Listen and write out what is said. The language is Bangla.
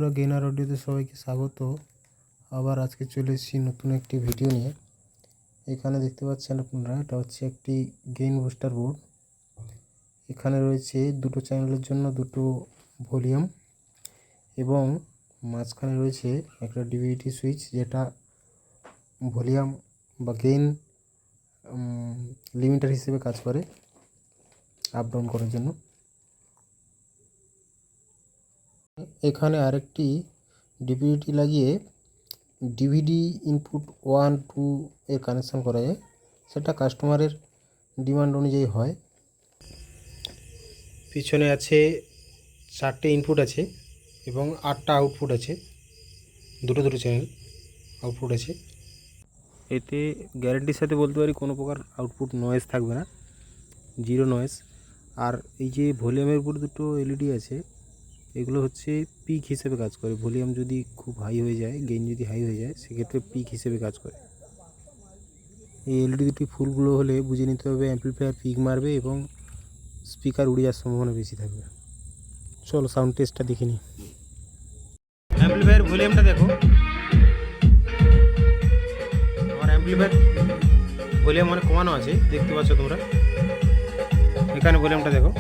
বন্ধুরা, গেনার অডিওতে সবাইকে স্বাগত। আবার আজকে চলে এসেছি নতুন একটি ভিডিও নিয়ে। এখানে দেখতে পাচ্ছেন আপনারা, এটা হচ্ছে একটি গেইন বুস্টার বোর্ড। এখানে রয়েছে দুটো চ্যানেলের জন্য দুটো ভলিউম এবং মাঝখানে রয়েছে একটা ডিভিডি সুইচ, যেটা ভলিউম বা গেইন লিমিটার হিসেবে কাজ করে আপ ডাউন করার জন্য। এখানে আরেকটি ডিভিডি লাগিয়ে ডিভিডি ইনপুট 1, 2 এর কানেকশান করা যায়, সেটা কাস্টমারের ডিমান্ড অনুযায়ী হয়। পিছনে আছে 4টে ইনপুট আছে এবং 8টা আউটপুট আছে, দুটো চ্যানেল আউটপুট আছে। এতে গ্যারেন্টির সাথে বলতে পারি কোনো প্রকার আউটপুট নয়েজ থাকবে না, জিরো নয়েজ। আর এই যে ভলিউমের উপর দুটো এলইডি আছে, এগুলো হচ্ছে পিক হিসেবে কাজ করে। ভলিউম যদি খুব হাই হয়ে যায়, গেইন যদি হাই হয়ে যায়, সেক্ষেত্রে পিক হিসেবে কাজ করে। এই এলইডি দুটি ফুলগুলো হলে বুঝে নিতে হবে অ্যাম্পলিফায়ার পিক মারবে এবং স্পিকার উড়ে যাওয়ার সম্ভাবনা বেশি থাকবে। চলো সাউন্ড টেস্টটা দেখে নিই। অ্যাম্পলিফায়ার ভলিউমটা দেখো, আমার অ্যাম্পলিফায়ার ভলিউম অনেক কমানো আছে, দেখতে পাচ্ছ তোমরা। এখানে ভলিউমটা দেখো।